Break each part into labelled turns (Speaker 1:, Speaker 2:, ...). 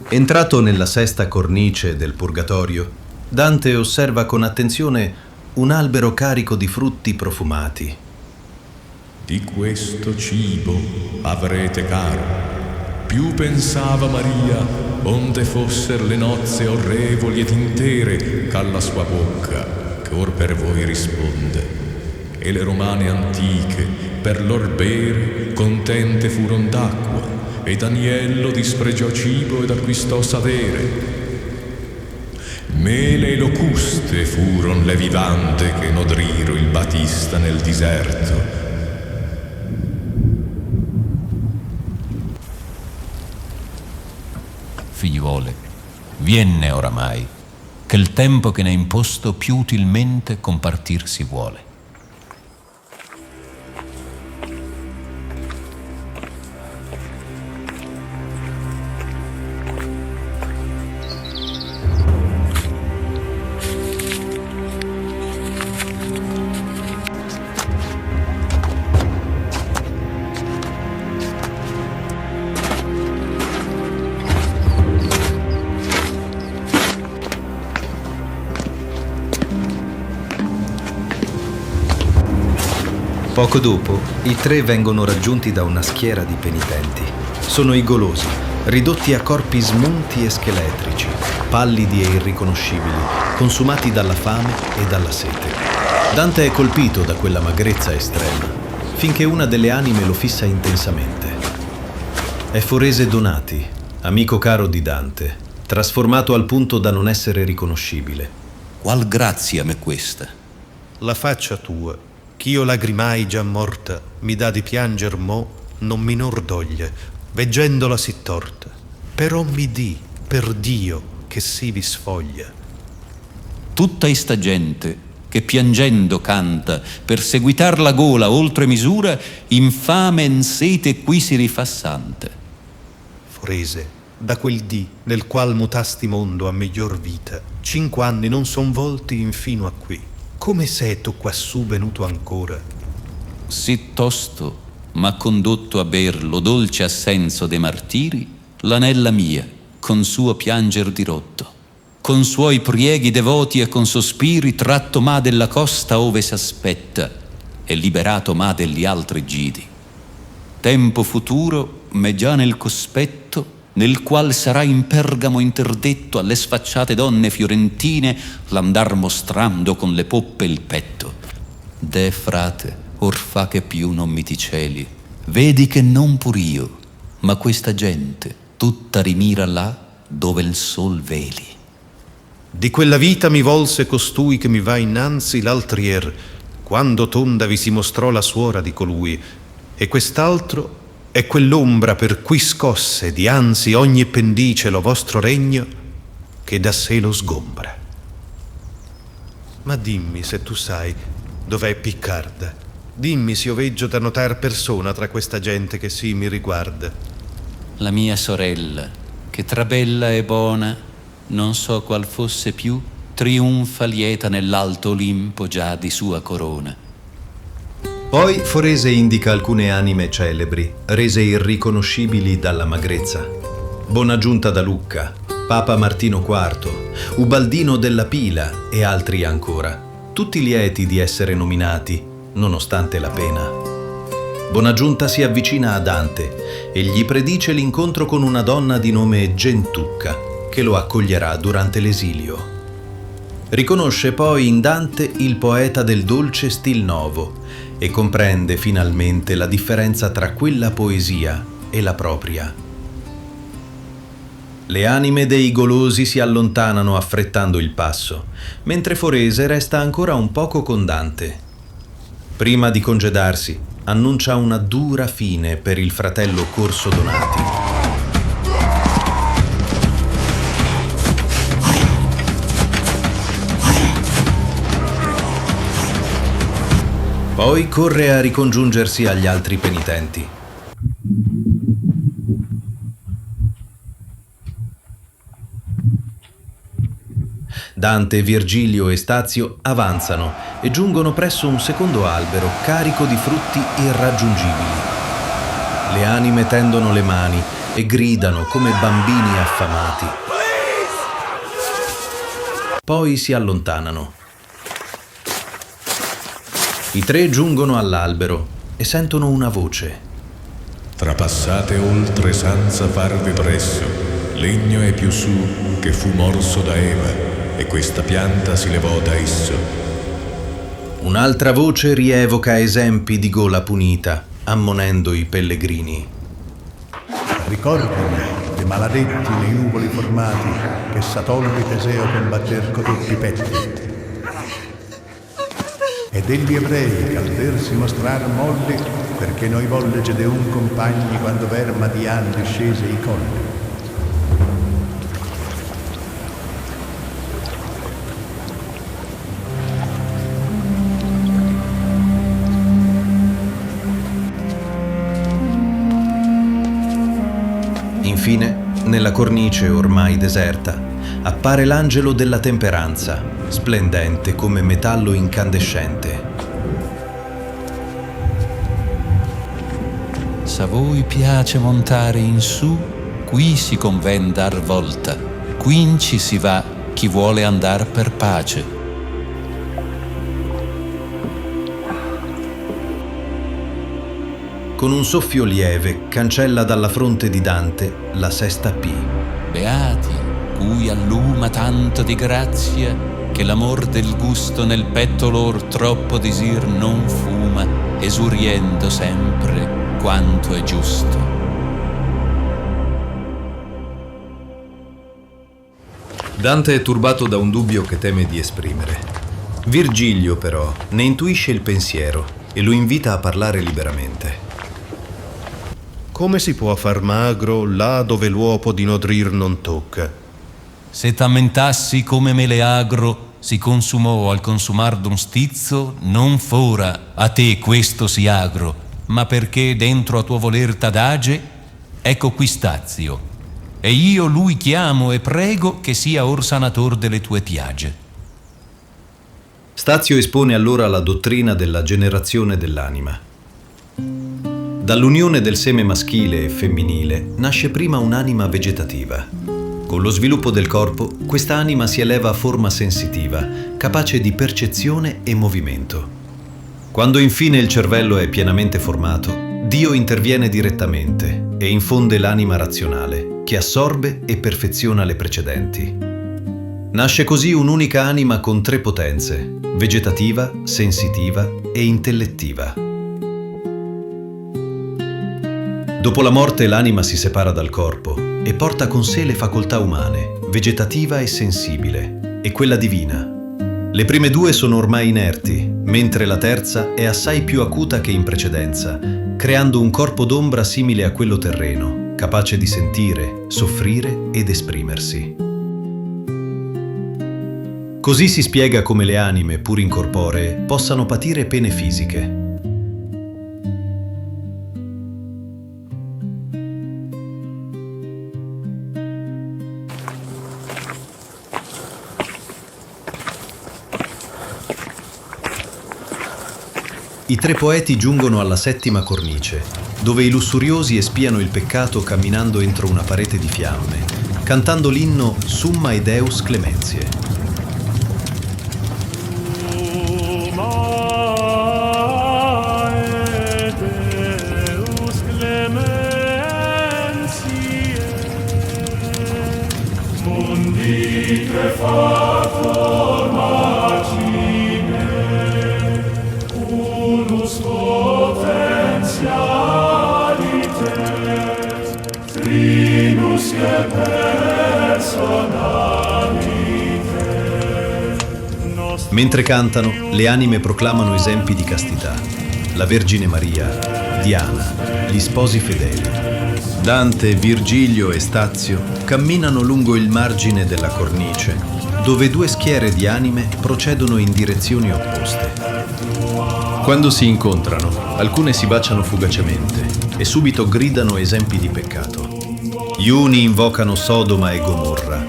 Speaker 1: Entrato nella sesta cornice del Purgatorio, Dante osserva con attenzione un albero carico di frutti profumati.
Speaker 2: Di questo cibo avrete caro. Più pensava Maria, onde fosser le nozze orrevoli ed intere, c'alla sua bocca, che or per voi risponde. E le romane antiche, per lor bere, contente furon d'acqua, e Daniello dispregiò cibo ed acquistò savere. Mele e locuste furon le vivande che nodriro il Batista nel diserto.
Speaker 3: Figliuole, vienne oramai, che il tempo che ne è imposto più utilmente compartirsi vuole.
Speaker 1: Poco dopo, i tre vengono raggiunti da una schiera di penitenti. Sono i golosi, ridotti a corpi smunti e scheletrici, pallidi e irriconoscibili, consumati dalla fame e dalla sete. Dante è colpito da quella magrezza estrema, finché una delle anime lo fissa intensamente. È Forese Donati, amico caro di Dante, trasformato al punto da non essere riconoscibile.
Speaker 4: Qual grazia m'è questa?
Speaker 5: La faccia tua, ch'io lagrimai già morta, mi dà di pianger mo, non minor doglie, veggendola sì torta. Però mi di, per Dio, che si vi sfoglia.
Speaker 4: Tutta ista gente, che piangendo canta, per seguitar la gola oltre misura, infame in sete qui si rifà santa.
Speaker 5: Forese, da quel dì nel qual mutasti mondo a miglior vita, 5 anni non son volti infino a qui. Come sei tu quassù venuto ancora?
Speaker 4: Sì tosto m'ha condotto a ber lo dolce assenso de martiri, l'anella mia, con suo pianger dirotto. Con suoi prieghi devoti e con sospiri tratto m'ha della costa ove s'aspetta e liberato m'ha degli altri gidi. Tempo futuro m'è già nel cospetto, nel qual sarà in Pergamo interdetto alle sfacciate donne fiorentine l'andar mostrando con le poppe il petto. De frate, or fa che più non mi ti celi, vedi che non pur io, ma questa gente tutta rimira là dove il sol veli.
Speaker 5: Di quella vita mi volse costui che mi va innanzi l'altrier, quando tonda vi si mostrò la suora di colui, e quest'altro è quell'ombra per cui scosse di anzi ogni pendice lo vostro regno, che da sé lo sgombra. Ma dimmi se tu sai dov'è Piccarda, dimmi se io veggio da notar persona tra questa gente che sì mi riguarda.
Speaker 4: La mia sorella, che tra bella e buona, non so qual fosse più, trionfa lieta nell'alto Olimpo già di sua corona.
Speaker 1: Poi Forese indica alcune anime celebri, rese irriconoscibili dalla magrezza. Bonagiunta da Lucca, Papa Martino IV, Ubaldino della Pila e altri ancora, tutti lieti di essere nominati, nonostante la pena. Bonagiunta si avvicina a Dante e gli predice l'incontro con una donna di nome Gentucca, che lo accoglierà durante l'esilio. Riconosce poi in Dante il poeta del dolce stil novo e comprende finalmente la differenza tra quella poesia e la propria. Le anime dei golosi si allontanano affrettando il passo, mentre Forese resta ancora un poco con Dante. Prima di congedarsi, annuncia una dura fine per il fratello Corso Donati. Poi corre a ricongiungersi agli altri penitenti. Dante, Virgilio e Stazio avanzano e giungono presso un secondo albero carico di frutti irraggiungibili. Le anime tendono le mani e gridano come bambini affamati. Poi si allontanano. I tre giungono all'albero e sentono una voce.
Speaker 2: Trapassate oltre senza farvi presso, legno è più su che fu morso da Eva, e questa pianta si levò da esso.
Speaker 1: Un'altra voce rievoca esempi di gola punita, ammonendo i pellegrini.
Speaker 6: Ricordami dei maledetti nei nuvoli formati che Satollo e Teseo combatter co doppi petti. E degli ebrei che alter si mostrar molli perché noi volle Gedeon compagni quando ver Madian discese i colli.
Speaker 1: Infine, nella cornice ormai deserta, appare l'angelo della temperanza, splendente come metallo incandescente.
Speaker 4: S'a voi piace montare in su, qui si conven dar volta, quinci si va chi vuole andar per pace.
Speaker 1: Con un soffio lieve cancella dalla fronte di Dante la sesta P.
Speaker 4: Beati, cui alluma tanto di grazia, che l'amor del gusto nel petto lor troppo disir non fuma, esuriendo sempre quanto è giusto.
Speaker 1: Dante è turbato da un dubbio che teme di esprimere. Virgilio, però, ne intuisce il pensiero e lo invita a parlare liberamente.
Speaker 5: Come si può far magro là dove l'uopo di nodrir non tocca?
Speaker 3: Se t'ammentassi come Meleagro si consumò al consumar d'un stizzo, non fora a te questo si agro, ma perché dentro a tuo voler t'adage, ecco qui stazio, e io lui chiamo e prego che sia or sanator delle tue piagge.
Speaker 1: Stazio espone allora la dottrina della generazione dell'anima. Dall'unione del seme maschile e femminile nasce prima un'anima vegetativa. Con lo sviluppo del corpo, questa anima si eleva a forma sensitiva, capace di percezione e movimento. Quando infine il cervello è pienamente formato, Dio interviene direttamente e infonde l'anima razionale, che assorbe e perfeziona le precedenti. Nasce così un'unica anima con tre potenze: vegetativa, sensitiva e intellettiva. Dopo la morte l'anima si separa dal corpo e porta con sé le facoltà umane, vegetativa e sensibile, e quella divina. Le prime due sono ormai inerti, mentre la terza è assai più acuta che in precedenza, creando un corpo d'ombra simile a quello terreno, capace di sentire, soffrire ed esprimersi. Così si spiega come le anime, pur incorporee, possano patire pene fisiche. I tre poeti giungono alla settima cornice, dove i lussuriosi espiano il peccato camminando entro una parete di fiamme, cantando l'inno Summa Deus Clementiae. Mentre cantano, le anime proclamano esempi di castità. La Vergine Maria, Diana, gli sposi fedeli. Dante, Virgilio e Stazio camminano lungo il margine della cornice, dove due schiere di anime procedono in direzioni opposte. Quando si incontrano, alcune si baciano fugacemente e subito gridano esempi di peccato. Gli uni invocano Sodoma e Gomorra,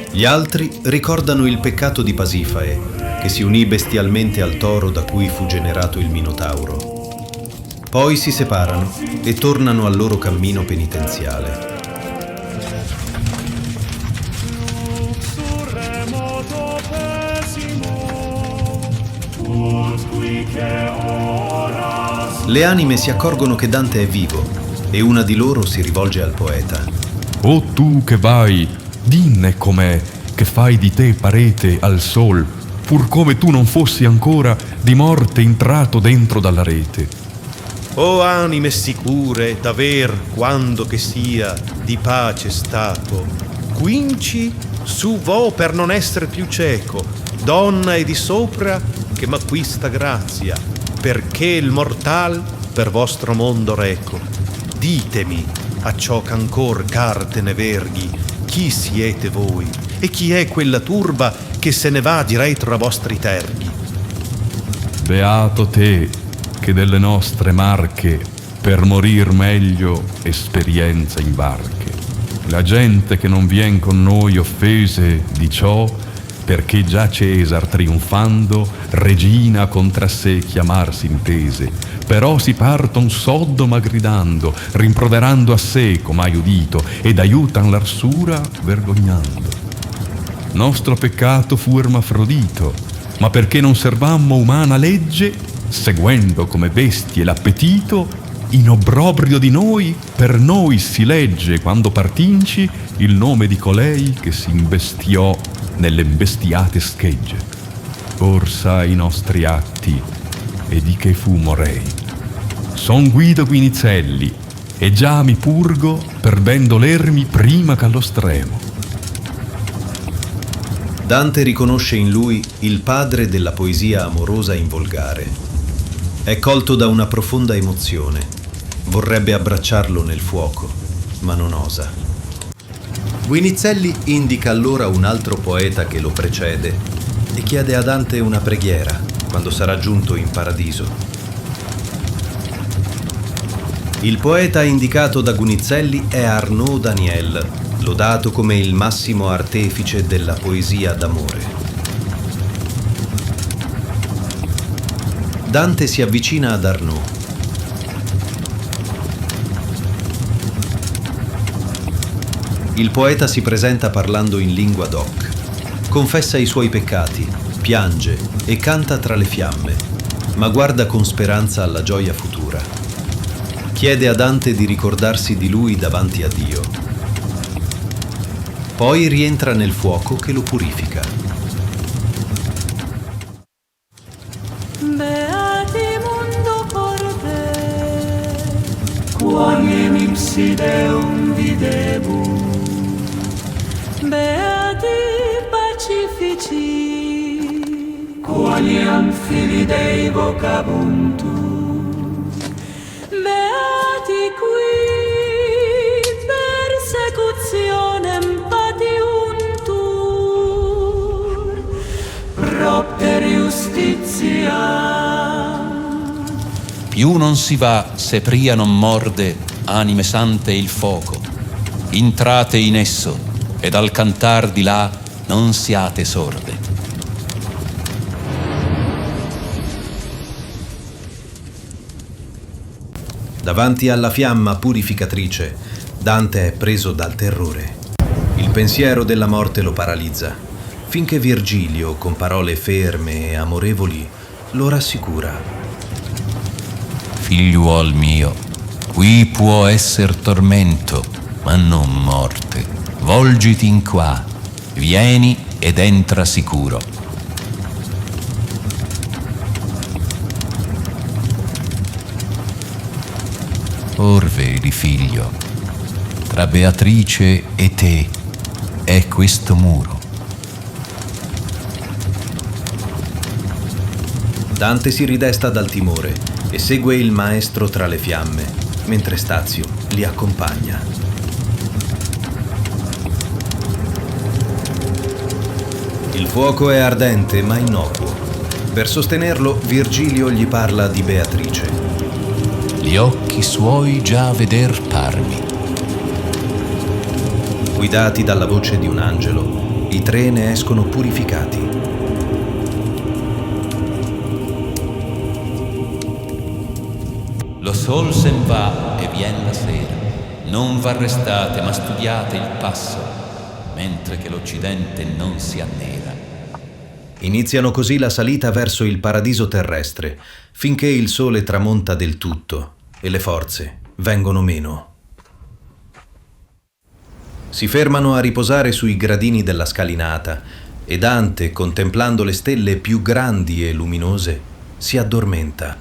Speaker 1: gli altri ricordano il peccato di Pasifae, che si unì bestialmente al toro da cui fu generato il Minotauro. Poi si separano e tornano al loro cammino penitenziale. Le anime si accorgono che Dante è vivo e una di loro si rivolge al poeta.
Speaker 2: O tu che vai, dinne com'è, che fai di te parete al sol, pur come tu non fossi ancora di morte entrato dentro dalla rete.
Speaker 5: O anime sicure d'aver, quando che sia, di pace stato, quinci su vo per non essere più cieco, donna e di sopra che m'acquista grazia, perché il mortal per vostro mondo reco. Ditemi, acciò ch'ancor carte ne verghi, chi siete voi e chi è quella turba che se ne va diretro a vostri terghi?
Speaker 2: Beato te, che delle nostre marche per morir meglio esperienza imbarche. La gente che non vien con noi offese di ciò, perché già Cesar trionfando regina contra sé chiamarsi intese, però si parton Soddoma gridando, rimproverando a sé com'hai udito, ed aiutan l'arsura vergognando. Nostro peccato fu ermafrodito, ma perché non servammo umana legge, seguendo come bestie l'appetito, in obbrobrio di noi per noi si legge quando partinci il nome di colei che si imbestiò nelle imbestiate schegge. Orsa i nostri atti e di che fu morei. Son Guido Guinizelli e già mi purgo per ben dolermi prima che allo stremo.
Speaker 1: Dante riconosce in lui il padre della poesia amorosa in volgare. È colto da una profonda emozione. Vorrebbe abbracciarlo nel fuoco, ma non osa. Guinizelli indica allora un altro poeta che lo precede e chiede a Dante una preghiera quando sarà giunto in paradiso. Il poeta indicato da Guinizelli è Arnaud Daniel, lodato come il massimo artefice della poesia d'amore. Dante si avvicina ad Arnaud. Il poeta si presenta parlando in lingua doc. Confessa i suoi peccati, piange e canta tra le fiamme, ma guarda con speranza alla gioia futura. Chiede a Dante di ricordarsi di lui davanti a Dio. Poi rientra nel fuoco che lo purifica.
Speaker 7: Quam ipsi Deum videbum, beati pacifici, qualiam Filii Dei vocabuntur, beati qui persecutionem patiuntur, propter justitia.
Speaker 4: Più non si va se pria non morde, anime sante, il fuoco. Intrate in esso, ed al cantar di là non siate sorde.
Speaker 1: Davanti alla fiamma purificatrice, Dante è preso dal terrore. Il pensiero della morte lo paralizza, finché Virgilio, con parole ferme e amorevoli, lo rassicura.
Speaker 3: Figliuol mio, qui può esser tormento, ma non morte. Volgiti in qua, vieni ed entra sicuro. Or vedi, figlio, tra Beatrice e te è questo muro.
Speaker 1: Dante si ridesta dal timore e segue il maestro tra le fiamme, mentre Stazio li accompagna. Il fuoco è ardente ma innocuo. Per sostenerlo, Virgilio gli parla di Beatrice.
Speaker 3: Gli occhi suoi già veder parmi.
Speaker 1: Guidati dalla voce di un angelo, i tre ne escono purificati.
Speaker 4: Lo sol sen va e vien la sera. Non v'arrestate, ma studiate. studiate il passo, mentre che l'Occidente non si annera.
Speaker 1: Iniziano così la salita verso il paradiso terrestre, finché il sole tramonta del tutto e le forze vengono meno. Si fermano a riposare sui gradini della scalinata e Dante, contemplando le stelle più grandi e luminose, si addormenta.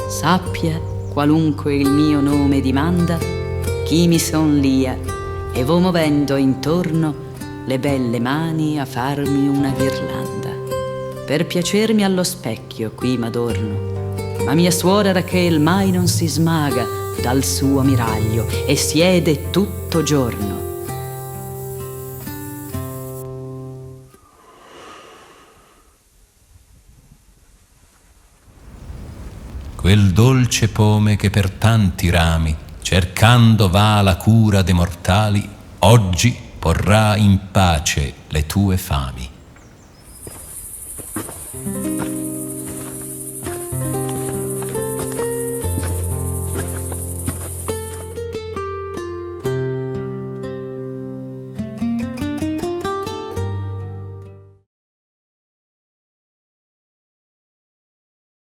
Speaker 8: Sappia, qualunque il mio nome dimanda, chi mi son lia, e vo movendo intorno le belle mani a farmi una ghirlanda. Per piacermi allo specchio qui m'adorno, ma mia suora Rachel mai non si smaga dal suo miraglio e siede tutto giorno.
Speaker 3: Quel dolce pome che per tanti rami, cercando va la cura de mortali, oggi porrà in pace le tue fami.